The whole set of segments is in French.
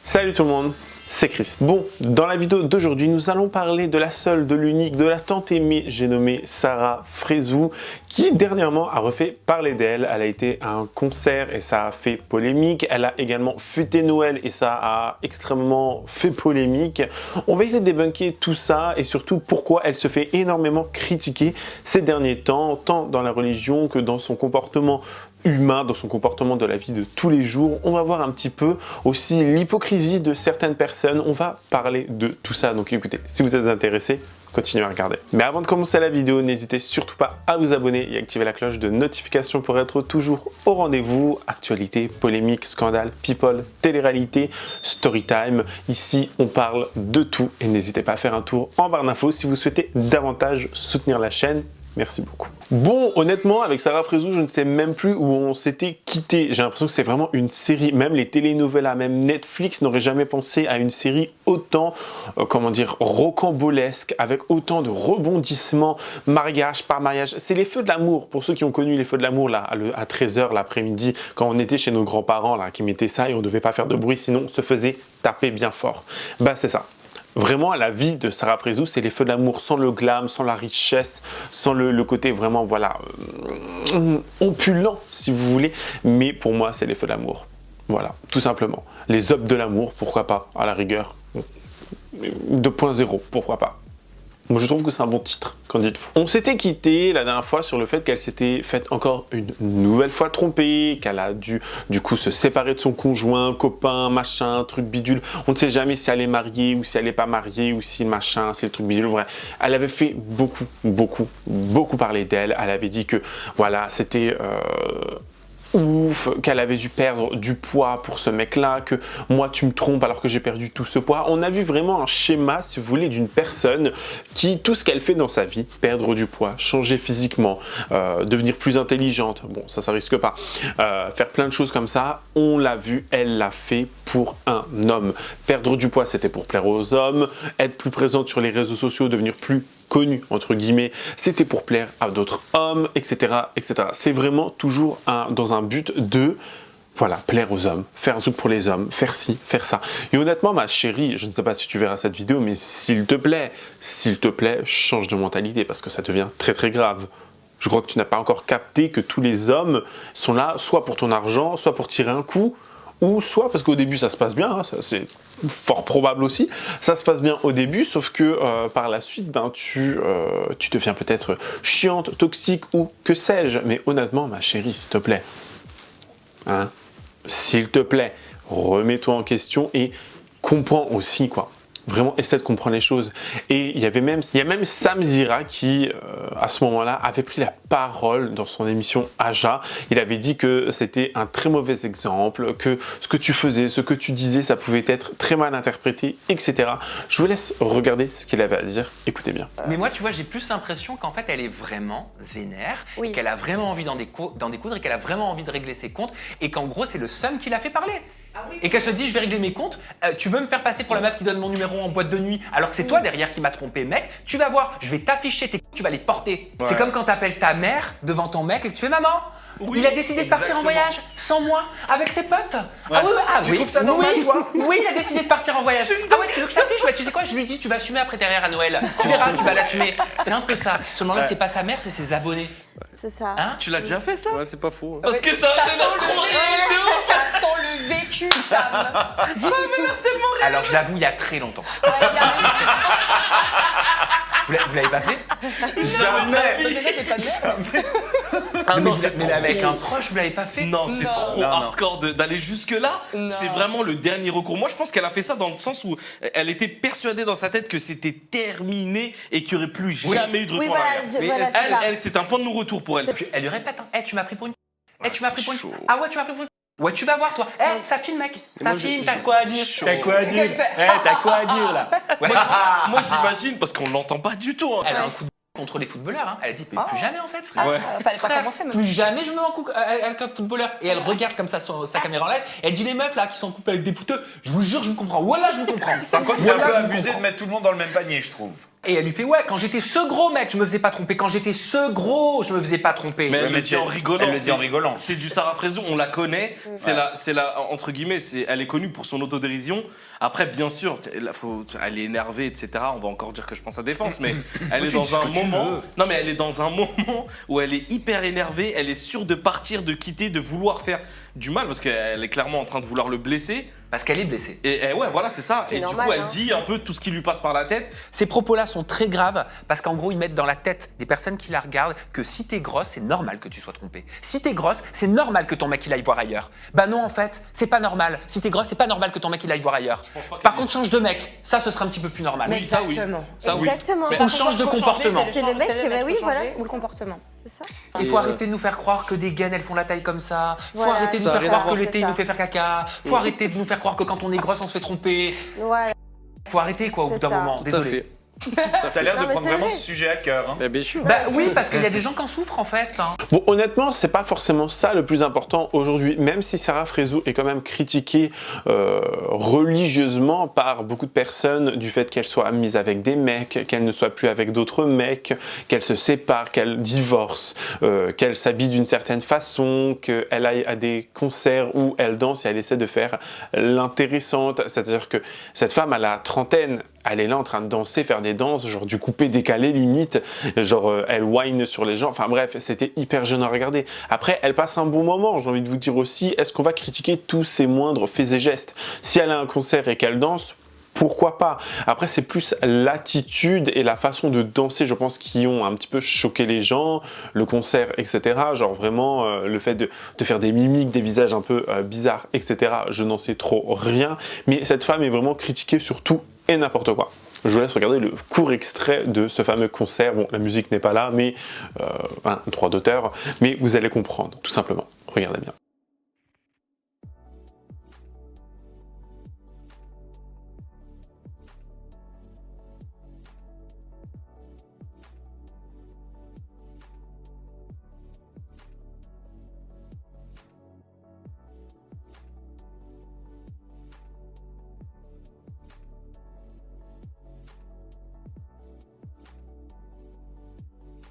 Salut tout le monde, c'est Chris. Bon, dans la vidéo d'aujourd'hui, nous allons parler de la seule, de l'unique, de la tant aimée, j'ai nommé Sarah Frézou, qui dernièrement a refait parler d'elle. Elle a été à un concert et ça a fait polémique. Elle a également fêté Noël et ça a extrêmement fait polémique. On va essayer de débunker tout ça et surtout pourquoi elle se fait énormément critiquer ces derniers temps, tant dans la religion que dans son comportement humain, dans son comportement de la vie de tous les jours. On va voir un petit peu aussi l'hypocrisie de certaines personnes. On va parler de tout ça. Donc écoutez, si vous êtes intéressés, continuez à regarder. Mais avant de commencer la vidéo, n'hésitez surtout pas à vous abonner et activer la cloche de notification pour être toujours au rendez-vous. Actualité, polémique, scandale, people, télé-réalité, story time. Ici, on parle de tout et n'hésitez pas à faire un tour en barre d'infos si vous souhaitez davantage soutenir la chaîne. Merci beaucoup. Bon, honnêtement, avec Sarah Frézou, je ne sais même plus où on s'était quitté. J'ai l'impression que c'est vraiment une série. Même les telenovelas, même Netflix n'aurait jamais pensé à une série autant, comment dire, rocambolesque, avec autant de rebondissements, mariage par mariage. C'est les feux de l'amour. Pour ceux qui ont connu les feux de l'amour, là, à 13 h l'après-midi, quand on était chez nos grands-parents, là, qui mettaient ça et on ne devait pas faire de bruit, sinon on se faisait taper bien fort. Bah, c'est ça. Vraiment, la vie de Sarah Frézou, c'est les feux d'amour, sans le glam, sans la richesse, sans le côté vraiment, voilà, opulent, si vous voulez. Mais pour moi, c'est les feux d'amour. Voilà, tout simplement. Les hommes de l'amour, pourquoi pas, à la rigueur. 2.0, pourquoi pas. Moi, je trouve que c'est un bon titre, qu'en dites-vous? On s'était quitté la dernière fois sur le fait qu'elle s'était faite encore une nouvelle fois tromper, qu'elle a dû, du coup, se séparer de son conjoint, copain, machin, truc bidule. On ne sait jamais si elle est mariée ou si elle n'est pas mariée ou si machin, c'est le truc bidule. Vrai. Elle avait fait beaucoup parler d'elle. Elle avait dit que, voilà, c'était ouf, qu'elle avait dû perdre du poids pour ce mec-là, que moi tu me trompes alors que j'ai perdu tout ce poids. On a vu vraiment un schéma, si vous voulez, d'une personne qui, tout ce qu'elle fait dans sa vie, perdre du poids, changer physiquement, devenir plus intelligente, bon ça risque pas, faire plein de choses comme ça, on l'a vu, elle l'a fait pour un homme. Perdre du poids, c'était pour plaire aux hommes, être plus présente sur les réseaux sociaux, devenir plus connu entre guillemets, c'était pour plaire à d'autres hommes, etc. etc. C'est vraiment toujours dans un but de, voilà, plaire aux hommes, faire un truc pour les hommes, faire ci, faire ça. Et honnêtement, ma chérie, je ne sais pas si tu verras cette vidéo, mais s'il te plaît, change de mentalité parce que ça devient très grave. Je crois que tu n'as pas encore capté que tous les hommes sont là soit pour ton argent, soit pour tirer un coup, ou soit parce qu'au début ça se passe bien, hein, c'est fort probable aussi, ça se passe bien au début, sauf que par la suite, ben, tu deviens peut-être chiante, toxique ou que sais-je, mais honnêtement, ma chérie, s'il te plaît, hein, s'il te plaît, remets-toi en question et comprends aussi, quoi. Vraiment, essaie de comprendre les choses. Et il y a même Sam Zira qui, à ce moment-là, avait pris la parole dans son émission Aja. Il avait dit que c'était un très mauvais exemple, que ce que tu faisais, ce que tu disais, ça pouvait être très mal interprété, etc. Je vous laisse regarder ce qu'il avait à dire. Écoutez bien. Mais moi, tu vois, j'ai plus l'impression qu'en fait, elle est vraiment vénère, oui, qu'elle a vraiment envie d'en découdre et qu'elle a vraiment envie de régler ses comptes et qu'en gros, c'est le seum qui l'a fait parler. Ah oui, et qu'elle se dit, je vais régler mes comptes, tu veux me faire passer pour la meuf qui donne mon numéro en boîte de nuit alors que c'est toi derrière qui m'a trompé, mec, tu vas voir, je vais t'afficher tes tu vas les porter. Ouais. C'est comme quand t'appelles ta mère devant ton mec et que tu fais maman, oui, il a décidé de partir en voyage sans moi, avec ses potes. Ouais. Ah oui, tu trouves ça normal, toi? Oui, il a décidé de partir en voyage. Ah ouais, tu veux que je t'affiche? Ouais, tu sais quoi, je lui dis, tu vas assumer après derrière à Noël. Tu verras, tu vas l'assumer. C'est un peu ça. Seulement là, c'est pas sa mère, c'est ses abonnés. c'est ça. Hein? Tu l'as déjà fait ça? Ouais, c'est pas faux. Parce que ça sent le vécu, Sam. Dis-nous tout. Alors je l'avoue, il y a très longtemps. Ouais, Vous l'avez pas fait? Jamais. déjà, j'ai pas de mère. Ah non, mais avec un proche, vous l'avez pas fait? Non, c'est trop hardcore d'aller jusque-là. C'est vraiment le dernier recours. Moi, je pense qu'elle a fait ça dans le sens où elle était persuadée dans sa tête que c'était terminé et qu'il n'y aurait plus jamais eu de retour en arrière. Elle, c'est un point de non-retour pour elle. Et puis elle lui répète, hein, tu m'as pris pour une... tu m'as pris pour une... Ah ouais, tu m'as pris pour une... Ouais, tu vas voir, toi. Ça filme, mec. Ça filme, t'as quoi à dire? T'as quoi à dire? T'as quoi à dire, là? Moi, j'imagine, parce qu'on l'entend pas du tout. Hein. Elle a un coup de contre les footballeurs. Hein. Elle a dit, plus jamais, en fait, frère. Ouais. Fallait pas commencer, même. Plus jamais je me mets en couple avec un footballeur. Et elle regarde comme ça sa caméra en live. Et elle dit, les meufs, là, qui sont en couple avec des footeux, je vous jure, je vous comprends. Voilà, je vous comprends. Par contre, c'est un peu abusé de mettre tout le monde dans le même panier, je trouve. Et elle lui fait ouais, quand j'étais ce gros mec, je me faisais pas tromper. Quand j'étais ce gros, je me faisais pas tromper. Mais elle le dit en rigolant. Elle le dit en rigolant. C'est du Sarah Frézou, on la connaît. C'est la entre guillemets, elle est connue pour son autodérision. Après, bien sûr, elle est énervée, etc. On va encore dire que je pense à défense, mais elle est dans un moment. Non, mais elle est dans un moment où elle est hyper énervée. Elle est sûre de partir, de quitter, de vouloir faire du mal parce qu'elle est clairement en train de vouloir le blesser. Parce qu'elle est blessée. Et ouais, voilà, c'est ça. Et normal, du coup, elle hein. dit un peu tout ce qui lui passe par la tête. Ces propos-là sont très graves parce qu'en gros, ils mettent dans la tête des personnes qui la regardent que si t'es grosse, c'est normal que tu sois trompée. Si t'es grosse, c'est normal que ton mec il aille voir ailleurs. Bah non, en fait, c'est pas normal. Si t'es grosse, c'est pas normal que ton mec il aille voir ailleurs. Par contre, change de mec. Ça, ce sera un petit peu plus normal. Oui, ça, oui. Exactement. Ça, oui. Exactement. Mais on change de comportement. C'est le mec qui va, oui, voilà. Ou le comportement. C'est ça. Il faut arrêter de nous faire croire que des gaines elles font la taille comme ça. Faut Voilà, arrêter de ça nous faire arrive croire à que voir, l'été c'est il ça. nous fait faire caca. Faut arrêter de nous faire croire que quand on est grosse on se fait tromper. Voilà. Faut arrêter quoi au bout C'est d'un ça. moment. Tout à Désolé. fait. T'as l'air Non, de mais prendre c'est vraiment vrai. ce sujet à cœur. Hein. Bien sûr. Bah oui, parce qu'il y a des gens qui en souffrent en fait. Hein. Bon, honnêtement, c'est pas forcément ça le plus important aujourd'hui, même si Sarah Frézou est quand même critiquée religieusement par beaucoup de personnes du fait qu'elle soit mise avec des mecs, qu'elle ne soit plus avec d'autres mecs, qu'elle se sépare, qu'elle divorce, qu'elle s'habille d'une certaine façon, qu'elle aille à des concerts où elle danse et elle essaie de faire l'intéressante. C'est-à-dire que cette femme à la trentaine, elle est là en train de danser, faire des danses, genre du coupé décalé limite, genre elle whine sur les gens, enfin bref, c'était hyper jeune à regarder. Après, elle passe un bon moment, j'ai envie de vous dire aussi, est-ce qu'on va critiquer tous ses moindres faits et gestes? Si elle a un concert et qu'elle danse, pourquoi pas? Après, c'est plus l'attitude et la façon de danser, je pense, qui ont un petit peu choqué les gens, le concert, etc. Genre vraiment, le fait de faire des mimiques, des visages un peu bizarres, etc. Je n'en sais trop rien, mais cette femme est vraiment critiquée sur tout et n'importe quoi. Je vous laisse regarder le court extrait de ce fameux concert. Bon, la musique n'est pas là, mais un droit d'auteur, mais vous allez comprendre, tout simplement. Regardez bien.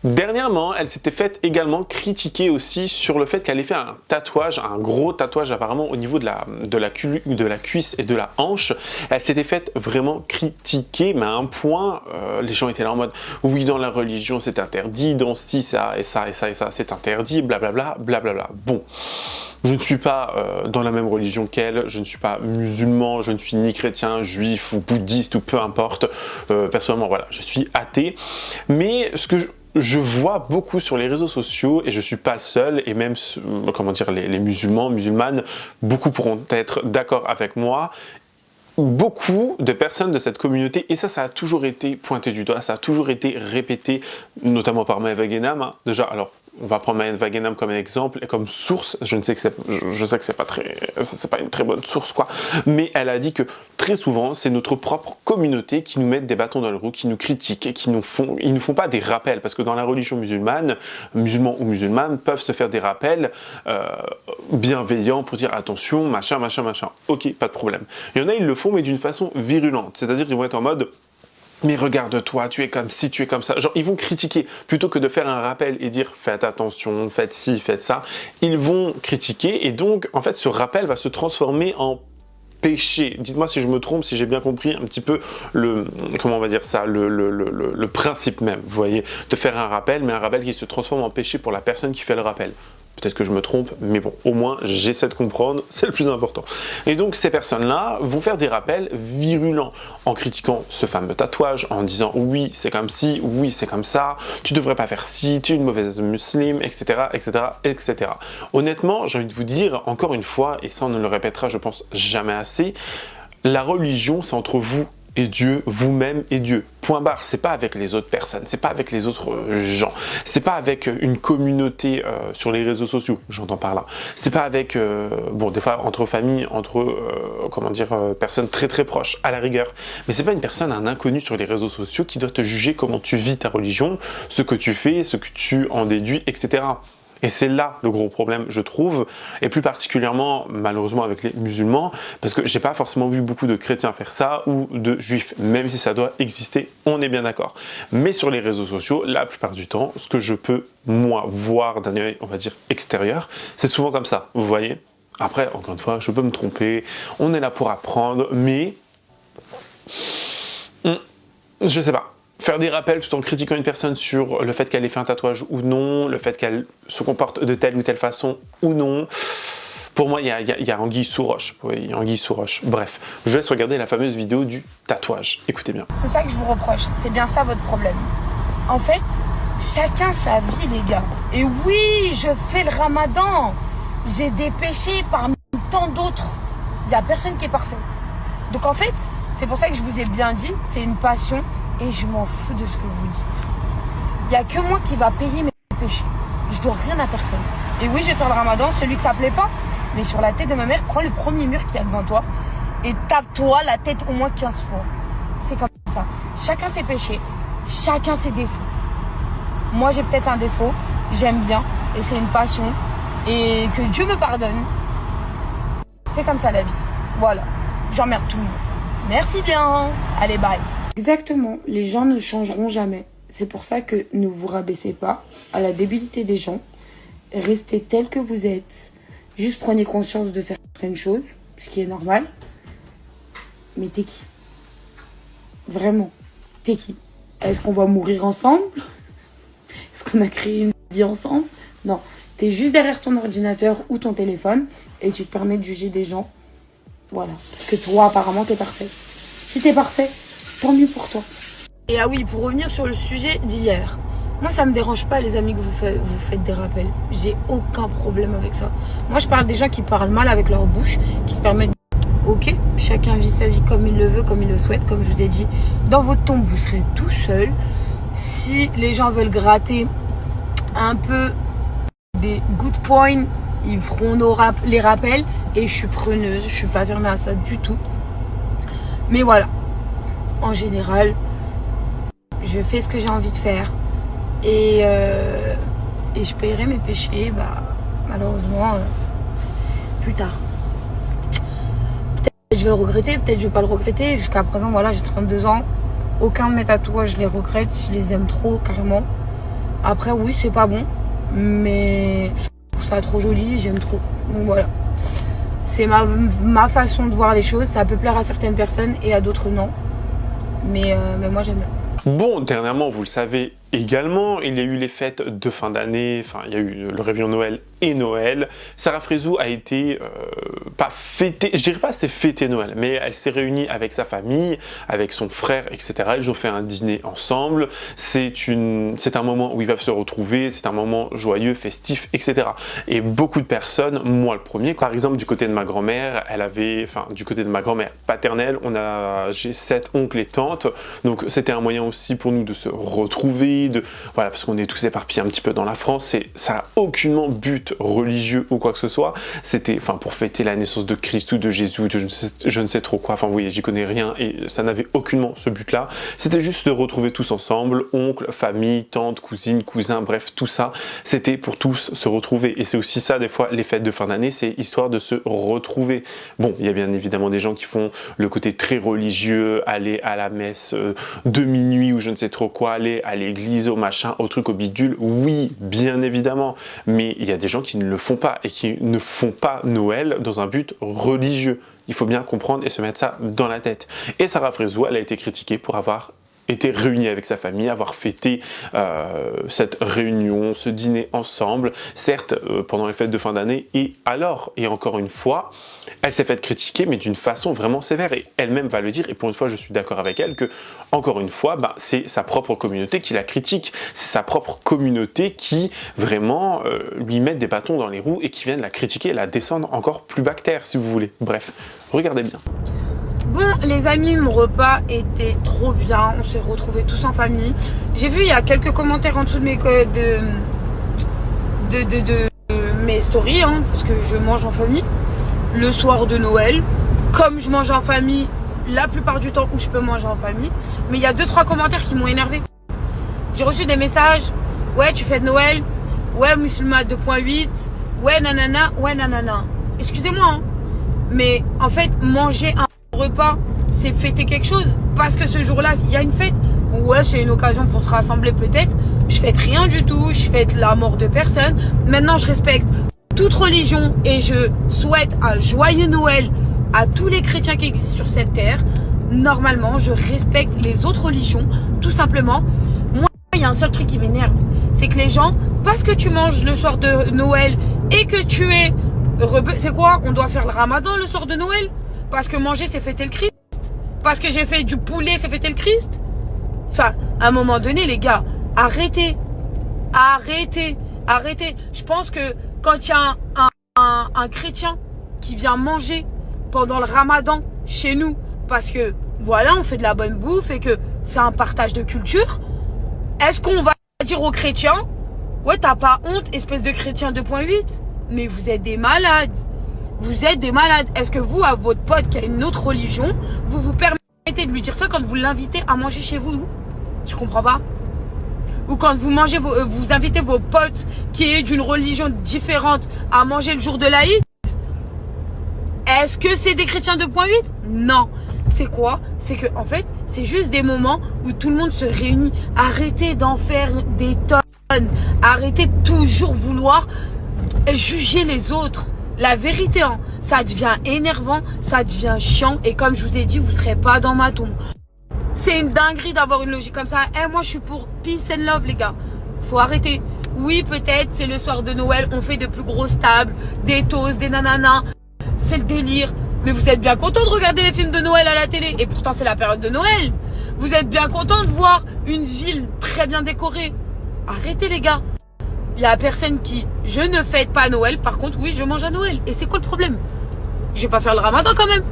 Dernièrement, elle s'était faite également critiquer aussi sur le fait qu'elle ait fait un tatouage, un gros tatouage apparemment au niveau de la cuisse et de la hanche. Elle s'était faite vraiment critiquer, mais à un point, les gens étaient là en mode « Oui, dans la religion, c'est interdit, dans ci, ça, et ça, et ça, et ça, c'est interdit, blablabla, blablabla. » Bon. Je ne suis pas dans la même religion qu'elle, je ne suis pas musulman, je ne suis ni chrétien, juif ou bouddhiste ou peu importe. Personnellement, voilà, je suis athée. Mais ce que je vois beaucoup sur les réseaux sociaux, et je suis pas le seul, et même, comment dire, les musulmans, musulmanes, beaucoup pourront être d'accord avec moi, beaucoup de personnes de cette communauté, et ça a toujours été pointé du doigt, ça a toujours été répété, notamment par Maëva Guénam, hein. Déjà, alors, on va prendre Maëva Guénam comme exemple et comme source. Je sais que c'est pas une très bonne source, quoi. Mais elle a dit que très souvent, c'est notre propre communauté qui nous met des bâtons dans le roue, qui nous critique et ils ne font pas des rappels. Parce que dans la religion musulmane, musulmans ou musulmanes peuvent se faire des rappels bienveillants pour dire attention, machin, machin, machin. Ok, pas de problème. Il y en a, ils le font, mais d'une façon virulente. C'est-à-dire qu'ils vont être en mode mais regarde-toi, tu es comme ci, tu es comme ça. Genre, ils vont critiquer plutôt que de faire un rappel et dire faites attention, faites ci, faites ça. Ils vont critiquer et donc, en fait, ce rappel va se transformer en péché. Dites-moi si je me trompe, si j'ai bien compris un petit peu comment on va dire ça, le principe même, vous voyez, de faire un rappel, mais un rappel qui se transforme en péché pour la personne qui fait le rappel. Peut-être que je me trompe, mais bon, au moins j'essaie de comprendre, c'est le plus important. Et donc ces personnes-là vont faire des rappels virulents en critiquant ce fameux tatouage, en disant oui c'est comme ci, oui c'est comme ça, tu devrais pas faire ci, tu es une mauvaise musulmane, etc., etc., etc. Honnêtement, j'ai envie de vous dire, encore une fois, et ça on ne le répétera je pense jamais assez, la religion c'est entre vous et Dieu, vous-même et Dieu. Point barre, c'est pas avec les autres personnes, c'est pas avec les autres gens, c'est pas avec une communauté sur les réseaux sociaux, j'entends par là. C'est pas avec, bon, des fois entre familles, entre, comment dire, personnes très très proches, à la rigueur. Mais c'est pas une personne, un inconnu sur les réseaux sociaux qui doit te juger comment tu vis ta religion, ce que tu fais, ce que tu en déduis, etc. Et c'est là le gros problème, je trouve, et plus particulièrement, malheureusement, avec les musulmans, parce que j'ai pas forcément vu beaucoup de chrétiens faire ça, ou de juifs, même si ça doit exister, on est bien d'accord. Mais sur les réseaux sociaux, la plupart du temps, ce que je peux, moi, voir d'un œil, on va dire, extérieur, c'est souvent comme ça, vous voyez. Après, encore une fois, je peux me tromper, on est là pour apprendre, mais... je sais pas. Faire des rappels tout en critiquant une personne sur le fait qu'elle ait fait un tatouage ou non, le fait qu'elle se comporte de telle ou telle façon ou non, pour moi, il y a anguille sous roche. Oui, il y a anguille sous roche. Bref, je vous laisse regarder la fameuse vidéo du tatouage. Écoutez bien. C'est ça que je vous reproche, c'est bien ça votre problème. En fait, chacun sa vie, les gars. Et oui, je fais le ramadan. J'ai des péchés parmi tant d'autres. Il n'y a personne qui est parfait. Donc en fait, c'est pour ça que je vous ai bien dit, c'est une passion et je m'en fous de ce que vous dites. Il n'y a que moi qui va payer mes péchés. Je dois rien à personne. Et oui, je vais faire le ramadan, celui que ça plaît pas. Mais sur la tête de ma mère, prends le premier mur qu'il y a devant toi et tape-toi la tête au moins 15 fois. C'est comme ça. Chacun ses péchés, chacun ses défauts. Moi, j'ai peut-être un défaut, j'aime bien et c'est une passion. Et que Dieu me pardonne. C'est comme ça la vie. Voilà. J'emmerde tout le monde. Merci bien. Allez, bye. Exactement. Les gens ne changeront jamais. C'est pour ça que ne vous rabaissez pas à la débilité des gens. Restez tel que vous êtes. Juste prenez conscience de certaines choses, ce qui est normal. Mais t'es qui? Vraiment. T'es qui? Est-ce qu'on va mourir ensemble? Est-ce qu'on a créé une vie ensemble? Non. T'es juste derrière ton ordinateur ou ton téléphone et tu te permets de juger des gens. Voilà. Parce que toi, apparemment, t'es parfait. Si t'es parfait, tant mieux pour toi. Et ah oui, pour revenir sur le sujet d'hier. Moi, ça me dérange pas, les amis, que vous faites des rappels. J'ai aucun problème avec ça. Moi, je parle des gens qui parlent mal avec leur bouche, qui se permettent... Ok, chacun vit sa vie comme il le veut, comme il le souhaite. Comme je vous ai dit, dans votre tombe, vous serez tout seul. Si les gens veulent gratter un peu des good points, ils feront les rappels. Et je suis preneuse, je suis pas fermée à ça du tout. Mais voilà, en général, je fais ce que j'ai envie de faire. Et je paierai mes péchés, malheureusement, plus tard. Peut-être je vais le regretter, peut-être je vais pas le regretter. Jusqu'à présent, voilà, j'ai 32 ans. Aucun de mes tatouages, je les regrette. Je les aime trop, carrément. Après, oui, c'est pas bon. Mais je trouve ça trop joli, j'aime trop. Donc voilà. C'est ma façon de voir les choses. Ça peut plaire à certaines personnes et à d'autres non. Mais moi, j'aime bien. Bon, dernièrement, vous le savez également, il y a eu les fêtes de fin d'année, enfin, il y a eu le réveillon Noël et Noël. Sarah Frézou a été, pas fêtée, je dirais pas c'était fêté Noël, mais elle s'est réunie avec sa famille, avec son frère, etc. Ils ont fait un dîner ensemble. C'est un moment où ils peuvent se retrouver, c'est un moment joyeux, festif, etc. Et beaucoup de personnes, moi le premier, par exemple du côté de ma grand-mère, du côté de ma grand-mère paternelle, j'ai 7 oncles et tantes, donc c'était un moyen aussi pour nous de se retrouver, voilà, parce qu'on est tous éparpillés un petit peu dans la France, et ça n'a aucunement but religieux ou quoi que ce soit. C'était pour fêter la naissance de Christ ou de Jésus, je ne sais trop quoi, enfin vous voyez, j'y connais rien et ça n'avait aucunement ce but là. C'était juste de retrouver tous ensemble, oncles, famille, tantes, cousines, cousins, bref tout ça, c'était pour tous se retrouver. Et c'est aussi ça des fois les fêtes de fin d'année, c'est histoire de se retrouver. Bon, il y a bien évidemment des gens qui font le côté très religieux, aller à la messe de minuit ou je ne sais trop quoi, aller à l'église, au machin, au truc, au bidule, oui, bien évidemment, mais il y a des gens qui ne le font pas et qui ne font pas Noël dans un but religieux. Il faut bien comprendre et se mettre ça dans la tête. Et Sarah Frézou, elle a été critiquée pour avoir été réunie avec sa famille, avoir fêté cette réunion, ce dîner ensemble, certes pendant les fêtes de fin d'année, et encore une fois, elle s'est faite critiquer, mais d'une façon vraiment sévère, et elle-même va le dire, et pour une fois je suis d'accord avec elle, que encore une fois, c'est sa propre communauté qui la critique, c'est sa propre communauté qui vraiment lui met des bâtons dans les roues, et qui viennent la critiquer et la descendre encore plus bas que terre, si vous voulez. Bref, regardez bien. Bon, les amis, mon repas était trop bien. On s'est retrouvés tous en famille. J'ai vu, il y a quelques commentaires en dessous de mes stories, parce que je mange en famille le soir de Noël. Comme je mange en famille la plupart du temps où je peux manger en famille. Mais il y a 2-3 commentaires qui m'ont énervé. J'ai reçu des messages. Ouais, tu fais de Noël. ouais, musulman 2.8, ouais, nanana, ouais, nanana. Excusez-moi, hein, mais en fait, manger un repas, c'est fêter quelque chose. Parce que ce jour-là, il y a une fête. Ouais, c'est une occasion pour se rassembler peut-être. Je fête rien du tout, je fête la mort de personne. Maintenant, je respecte toute religion et je souhaite un joyeux Noël à tous les chrétiens qui existent sur cette terre. Normalement, je respecte les autres religions, tout simplement. Moi, il y a un seul truc qui m'énerve, c'est que les gens, parce que tu manges le soir de Noël et que tu es c'est quoi? On doit faire le ramadan le soir de Noël? Parce que manger, c'est fêter le Christ? Parce que j'ai fait du poulet, c'est fêter le Christ? Enfin, à un moment donné, les gars, arrêtez. Arrêtez. Arrêtez. Je pense que quand il y a un chrétien qui vient manger pendant le ramadan chez nous, parce que voilà, on fait de la bonne bouffe et que c'est un partage de culture, est-ce qu'on va dire aux chrétiens, ouais, t'as pas honte, espèce de chrétien 2.8? Mais vous êtes des malades. Vous êtes des malades. Est-ce que vous, à votre pote qui a une autre religion, vous vous permettez de lui dire ça quand vous l'invitez à manger chez vous? Je comprends pas. Ou quand vous mangez, vous invitez vos potes qui est d'une religion différente à manger le jour de l'Aïd? Est-ce que c'est des chrétiens 2.8? Non. C'est quoi? C'est que, en fait, c'est juste des moments où tout le monde se réunit. Arrêtez d'en faire des tonnes. Arrêtez de toujours vouloir juger les autres. La vérité, hein, ça devient énervant, ça devient chiant. Et comme je vous ai dit, vous ne serez pas dans ma tombe. C'est une dinguerie d'avoir une logique comme ça. Moi, je suis pour peace and love, les gars. Faut arrêter. Oui, peut-être, c'est le soir de Noël, on fait de plus grosses tables, des toasts, des nananas. C'est le délire. Mais vous êtes bien content de regarder les films de Noël à la télé. Et pourtant, c'est la période de Noël. Vous êtes bien content de voir une ville très bien décorée. Arrêtez, les gars. Il y a personne qui... Je ne fête pas Noël. Par contre, oui, je mange à Noël. Et c'est quoi le problème? Je vais pas faire le ramadan quand même.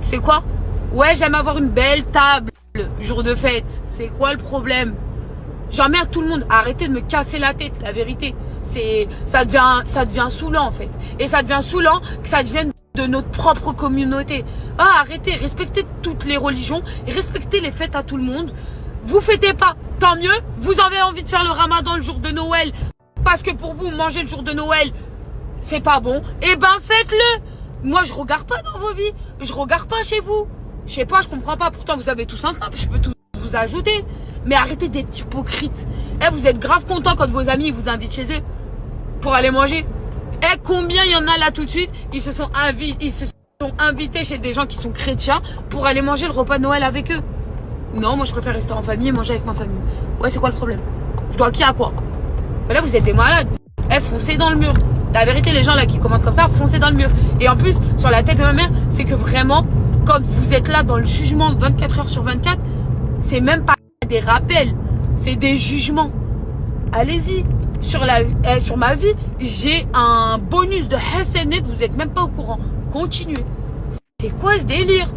C'est quoi? Ouais, j'aime avoir une belle table jour de fête. C'est quoi le problème? J'emmerde tout le monde. Arrêtez de me casser la tête, la vérité. Ça devient saoulant en fait. Et ça devient saoulant que ça devienne de notre propre communauté. Ah, arrêtez, respectez toutes les religions et respectez les fêtes à tout le monde. Vous fêtez pas, tant mieux. Vous avez envie de faire le ramadan le jour de Noël parce que pour vous, manger le jour de Noël, c'est pas bon. Eh ben, faites-le. Moi, je regarde pas dans vos vies. Je regarde pas chez vous. Je sais pas, je comprends pas. Pourtant, vous avez tous un snap. Je peux tous vous ajouter. Mais arrêtez d'être hypocrite. Vous êtes grave content quand vos amis vous invitent chez eux pour aller manger. Combien il y en a là tout de suite? Ils se sont invités chez des gens qui sont chrétiens pour aller manger le repas de Noël avec eux. Non, moi je préfère rester en famille et manger avec ma famille. Ouais, c'est quoi le problème? Je dois qui à quoi? Là, vous êtes des malades. Foncez dans le mur. La vérité, les gens là qui commentent comme ça, foncez dans le mur. Et en plus, sur la tête de ma mère, c'est que vraiment, quand vous êtes là dans le jugement 24 heures sur 24, c'est même pas des rappels, c'est des jugements. Allez-y. Sur ma vie, j'ai un bonus de Hassanet, vous êtes même pas au courant. Continuez. C'est quoi ce délire?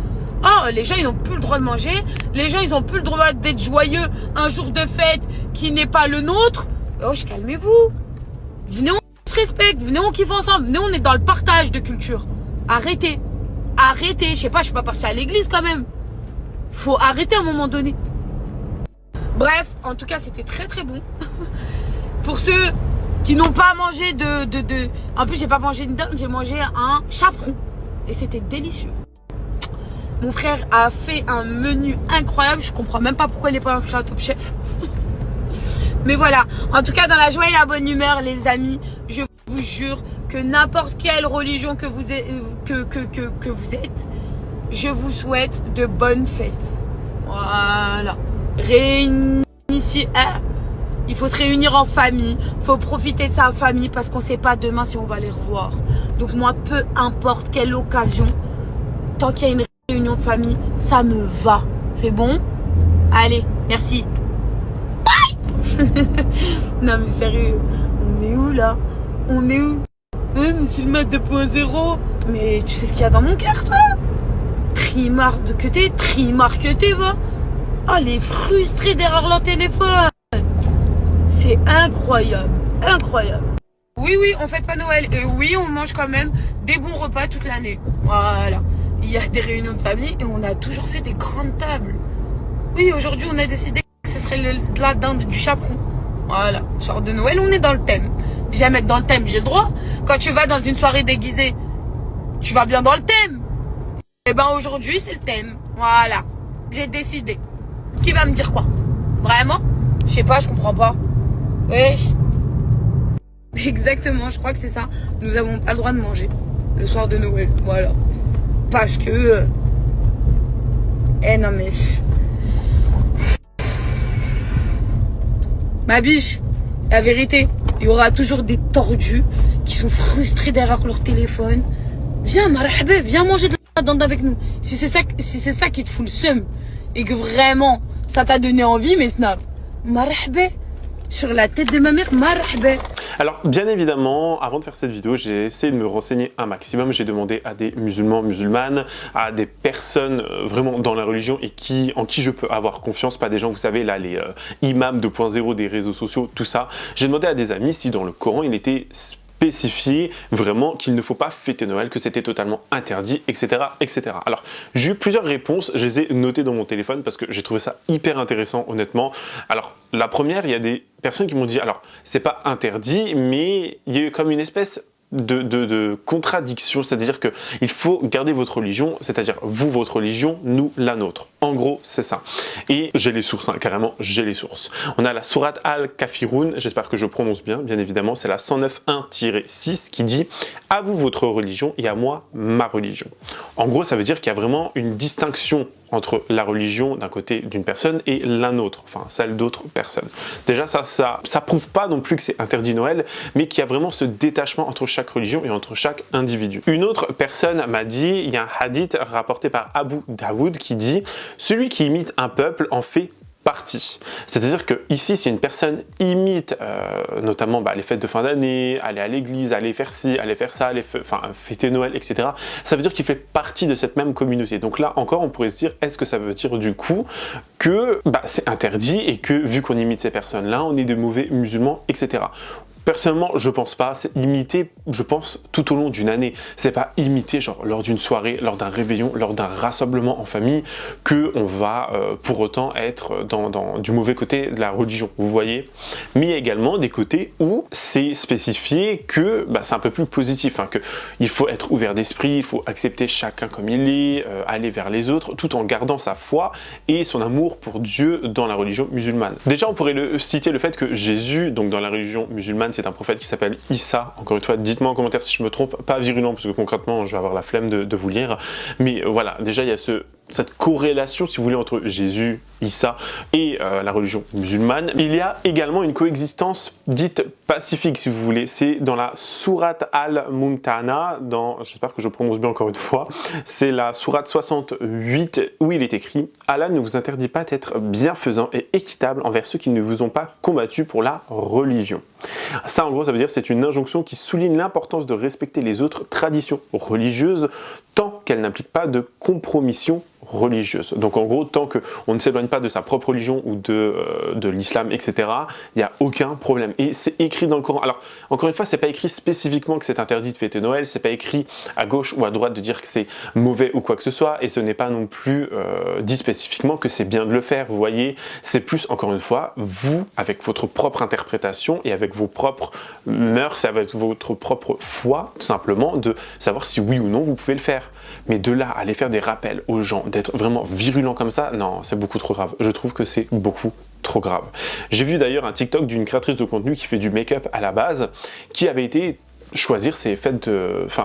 Oh, les gens, ils n'ont plus le droit de manger. Les gens, ils n'ont plus le droit d'être joyeux un jour de fête qui n'est pas le nôtre. Oh, calmez-vous. Venez, on se respecte. Venez, on kiffe ensemble. Venez, on est dans le partage de culture. Arrêtez. Arrêtez. Je sais pas, je suis pas partie à l'église quand même. Faut arrêter à un moment donné. Bref, en tout cas, c'était très très bon. Pour ceux qui n'ont pas mangé En plus, j'ai pas mangé une dinde, j'ai mangé un chaperon. Et c'était délicieux. Mon frère a fait un menu incroyable. Je comprends même pas pourquoi il n'est pas inscrit à Top Chef. Mais voilà. En tout cas, dans la joie et la bonne humeur, les amis, je vous jure que n'importe quelle religion que vous êtes, je vous souhaite de bonnes fêtes. Voilà. Réunissez. Il faut se réunir en famille. Il faut profiter de sa famille parce qu'on ne sait pas demain si on va les revoir. Donc moi, peu importe quelle occasion, tant qu'il y a une réunion de famille, ça me va. C'est bon? Allez, merci. Bye. Non mais sérieux, on est où là? On est où? Musulman 2.0. Mais tu sais ce qu'il y a dans mon cœur, toi? Trimar que t'es, va. Oh, les frustrés derrière leur téléphone. C'est incroyable, incroyable. Oui, on fête pas Noël. Et oui, on mange quand même des bons repas toute l'année. Voilà. Il y a des réunions de famille et on a toujours fait des grandes tables. Oui, aujourd'hui, on a décidé que ce serait de la dinde, du chaperon. Voilà, soir de Noël, on est dans le thème. J'aime être dans le thème, j'ai le droit. Quand tu vas dans une soirée déguisée, tu vas bien dans le thème. Eh ben aujourd'hui, c'est le thème. Voilà, j'ai décidé. Qui va me dire quoi? Vraiment? Je sais pas, je comprends pas. Wesh. Exactement, je crois que c'est ça. Nous avons pas le droit de manger le soir de Noël, voilà. Parce que... non mais... Ma biche, la vérité, il y aura toujours des tordus qui sont frustrés derrière leur téléphone. Viens, marahaba, viens manger de la dinde avec nous. Si c'est ça qui te fout le seum et que vraiment ça t'a donné envie, mais Snap, marahaba, sur la tête de ma mère, marahaba. Alors, bien évidemment, avant de faire cette vidéo, j'ai essayé de me renseigner un maximum. J'ai demandé à des musulmans, musulmanes, à des personnes vraiment dans la religion et en qui je peux avoir confiance, pas des gens, vous savez, là, les imams 2.0 des réseaux sociaux, tout ça. J'ai demandé à des amis si dans le Coran, il était spécifié vraiment qu'il ne faut pas fêter Noël, que c'était totalement interdit, etc., etc. Alors, j'ai eu plusieurs réponses, je les ai notées dans mon téléphone parce que j'ai trouvé ça hyper intéressant, honnêtement. Alors, la première, il y a des personnes qui m'ont dit, alors, c'est pas interdit, mais il y a eu comme une espèce de contradiction, c'est-à-dire que il faut garder votre religion, c'est-à-dire vous votre religion, nous la nôtre. En gros, c'est ça. Et j'ai les sources, hein, carrément, j'ai les sources. On a la sourate Al-Kafirun, j'espère que je prononce bien évidemment, c'est la 109.1-6 qui dit « À vous votre religion et à moi ma religion ». En gros, ça veut dire qu'il y a vraiment une distinction entre la religion d'un côté d'une personne et la nôtre, enfin celle d'autres personnes. Déjà ça prouve pas non plus que c'est interdit Noël, mais qu'il y a vraiment ce détachement entre chaque religion et entre chaque individu. Une autre personne m'a dit, il y a un hadith rapporté par Abu Daoud qui dit « Celui qui imite un peuple en fait partie ». C'est-à-dire que ici, si une personne imite notamment les fêtes de fin d'année, aller à l'église, aller faire ci, aller faire ça, fêter Noël, etc., ça veut dire qu'il fait partie de cette même communauté. Donc là encore, on pourrait se dire, est-ce que ça veut dire du coup que c'est interdit et que vu qu'on imite ces personnes-là, on est de mauvais musulmans, etc. Personnellement, je pense pas, c'est imiter, je pense, tout au long d'une année. C'est pas imiter, genre, lors d'une soirée, lors d'un réveillon, lors d'un rassemblement en famille, que on va pour autant être du mauvais côté de la religion, vous voyez. Mais il y a également des côtés où c'est spécifié que c'est un peu plus positif, hein, que il faut être ouvert d'esprit, il faut accepter chacun comme il est, aller vers les autres, tout en gardant sa foi et son amour pour Dieu dans la religion musulmane. Déjà, on pourrait citer le fait que Jésus, donc dans la religion musulmane, c'est un prophète qui s'appelle Issa. Encore une fois, dites-moi en commentaire si je me trompe, pas virulent, parce que concrètement, je vais avoir la flemme de vous lire. Mais voilà, déjà, il y a cette corrélation, si vous voulez, entre Jésus, Issa et la religion musulmane. Il y a également une coexistence dite pacifique, si vous voulez. C'est dans la sourate Al-Mumtana, j'espère que je prononce bien encore une fois, c'est la sourate 68 où il est écrit « Allah ne vous interdit pas d'être bienfaisant et équitable envers ceux qui ne vous ont pas combattu pour la religion ». Ça, en gros, ça veut dire c'est une injonction qui souligne l'importance de respecter les autres traditions religieuses tant qu'elles n'impliquent pas de compromission religieuse. Donc en gros, tant qu'on ne s'éloigne pas de sa propre religion ou de l'islam, etc., il n'y a aucun problème. Et c'est écrit dans le Coran. Alors, encore une fois, c'est pas écrit spécifiquement que c'est interdit de fêter Noël, c'est pas écrit à gauche ou à droite de dire que c'est mauvais ou quoi que ce soit, et ce n'est pas non plus dit spécifiquement que c'est bien de le faire, vous voyez. C'est plus, encore une fois, vous, avec votre propre interprétation et avec vos propres mœurs, avec votre propre foi, tout simplement, de savoir si oui ou non vous pouvez le faire. Mais de là, aller faire des rappels aux gens, d'être vraiment virulent comme ça, non, c'est beaucoup trop grave. Je trouve que c'est beaucoup trop grave. J'ai vu d'ailleurs un TikTok d'une créatrice de contenu qui fait du make-up à la base, qui avait été choisir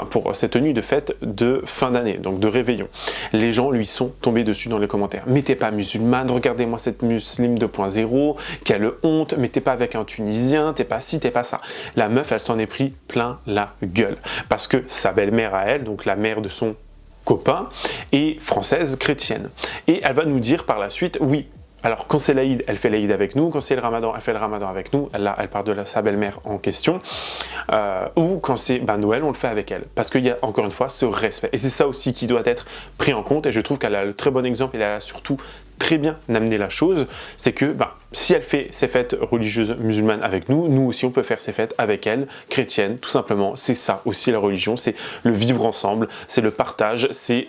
pour ses tenues de fête de fin d'année, donc de réveillon. Les gens lui sont tombés dessus dans les commentaires. Mais t'es pas musulmane, regardez-moi cette musulmane 2.0, quelle honte, mais t'es pas avec un Tunisien, t'es pas ci, t'es pas ça. La meuf, elle s'en est pris plein la gueule. Parce que sa belle-mère à elle, donc la mère de son copain, est française chrétienne. Et elle va nous dire par la suite, oui, alors quand c'est l'Aïd, elle fait l'Aïd avec nous, quand c'est le Ramadan, elle fait le Ramadan avec nous, là elle parle de sa belle-mère en question, ou quand c'est Noël, on le fait avec elle, parce qu'il y a encore une fois ce respect, et c'est ça aussi qui doit être pris en compte, et je trouve qu'elle a le très bon exemple, et elle a surtout très bien amené la chose, c'est que si elle fait ses fêtes religieuses musulmanes avec nous, nous aussi on peut faire ses fêtes avec elle, chrétiennes, tout simplement, c'est ça aussi la religion, c'est le vivre ensemble, c'est le partage, c'est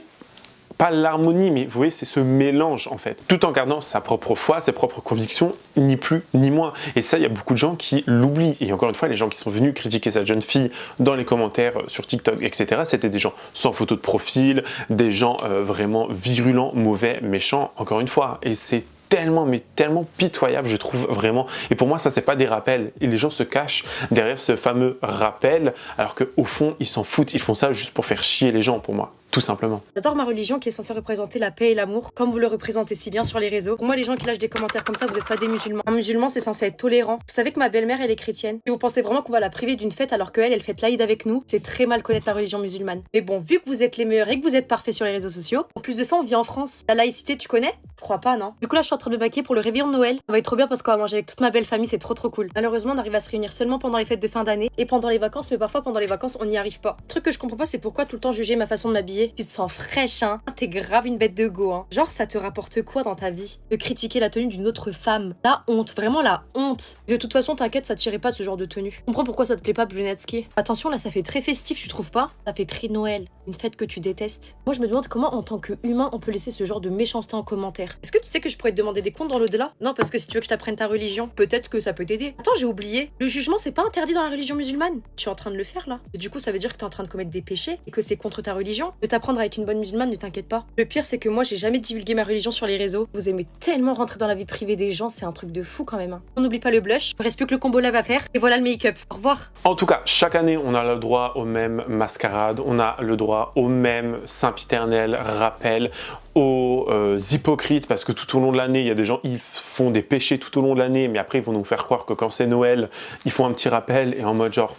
pas l'harmonie, mais vous voyez, c'est ce mélange en fait, tout en gardant sa propre foi, ses propres convictions, ni plus ni moins. Et ça, il y a beaucoup de gens qui l'oublient. Et encore une fois, les gens qui sont venus critiquer cette jeune fille dans les commentaires sur TikTok, etc., c'était des gens sans photo de profil, des gens vraiment virulents, mauvais, méchants, encore une fois. Et c'est tellement, mais tellement pitoyable, je trouve vraiment. Et pour moi, ça, c'est pas des rappels. Et les gens se cachent derrière ce fameux rappel, alors qu'au fond, ils s'en foutent. Ils font ça juste pour faire chier les gens, pour moi. Tout simplement. J'adore ma religion qui est censée représenter la paix et l'amour, comme vous le représentez si bien sur les réseaux. Pour moi, les gens qui lâchent des commentaires comme ça, vous n'êtes pas des musulmans. Un musulman, c'est censé être tolérant. Vous savez que ma belle-mère, elle est chrétienne. Si vous pensez vraiment qu'on va la priver d'une fête alors qu'elle, elle fête l'Aïd avec nous, c'est très mal connaître la religion musulmane. Mais bon, vu que vous êtes les meilleurs et que vous êtes parfaits sur les réseaux sociaux, en plus de ça, on vit en France. La laïcité, tu connais? Je crois pas, non. Du coup, là, je suis en train de me maquiller pour le réveillon de Noël. Ça va être trop bien parce qu'on va manger avec toute ma belle famille, c'est trop cool. Malheureusement, on arrive à se réunir seulement pendant les fêtes de fin d'année et pendant les vacances, mais parfois pendant les vacances, on n'y arrive pas. Le truc que je comprends pas, c'est pourquoi tout le temps juger ma façon de m'habiller. Tu te sens fraîche, hein. T'es grave une bête de go, hein. Genre, ça te rapporte quoi dans ta vie de critiquer la tenue d'une autre femme? La honte, vraiment la honte. De toute façon, t'inquiète, ça tirait pas de ce genre de tenue. Je comprends pourquoi ça te plaît pas, Brunetsky. Attention, là, ça fait très festif, tu trouves pas? Ça fait très Noël. Une fête que tu détestes. Moi, je me demande comment, en tant qu'humain, on peut laisser ce genre de méchanceté en commentaire. Est-ce que tu sais que je pourrais te demander des comptes dans l'au-delà? Non, parce que si tu veux que je t'apprenne ta religion, peut-être que ça peut t'aider. Attends, j'ai oublié. Le jugement, c'est pas interdit dans la religion musulmane. Tu es en train de le faire, là. Et du coup, ça veut dire que t'es en train de commettre des péchés et que c'est contre ta religion. De t'apprendre à être une bonne musulmane, ne t'inquiète pas. Le pire, c'est que moi, j'ai jamais divulgué ma religion sur les réseaux. Vous aimez tellement rentrer dans la vie privée des gens, c'est un truc de fou quand même, hein. On n'oublie pas le blush. Il reste plus que le combo lave à faire. Et voilà le make-up. Au revoir. En tout cas, chaque année, on a le droit aux mêmes mascarades, on a le droit aux mêmes sempiternels rappels, aux hypocrites, parce que tout au long de l'année, il y a des gens, ils font des péchés tout au long de l'année, mais après, ils vont nous faire croire que quand c'est Noël, ils font un petit rappel et en mode genre,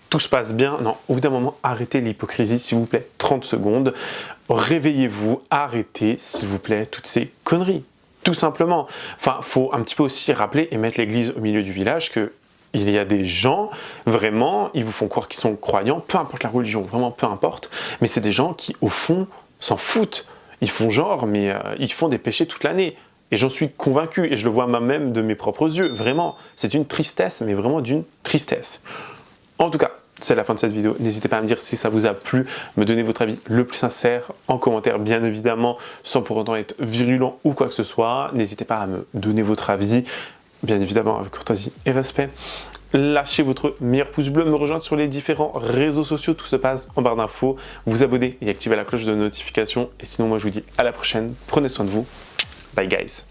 tout se passe bien. Non, au bout d'un moment, arrêtez l'hypocrisie, s'il vous plaît. 30 secondes. Réveillez-vous, arrêtez, s'il vous plaît, toutes ces conneries. Tout simplement. Enfin, faut un petit peu aussi rappeler et mettre l'église au milieu du village que il y a des gens, vraiment, ils vous font croire qu'ils sont croyants, peu importe la religion, vraiment peu importe, mais c'est des gens qui, au fond, s'en foutent. Ils font genre, mais ils font des péchés toute l'année. Et j'en suis convaincu, et je le vois moi-même de mes propres yeux. Vraiment, c'est une tristesse, mais vraiment d'une tristesse. En tout cas, c'est la fin de cette vidéo. N'hésitez pas à me dire si ça vous a plu, me donner votre avis le plus sincère en commentaire, bien évidemment, sans pour autant être virulent ou quoi que ce soit. N'hésitez pas à me donner votre avis, bien évidemment avec courtoisie et respect. Lâchez votre meilleur pouce bleu, me rejoindre sur les différents réseaux sociaux, tout se passe en barre d'infos. Vous abonner et activer la cloche de notification. Et sinon, moi je vous dis à la prochaine. Prenez soin de vous. Bye guys.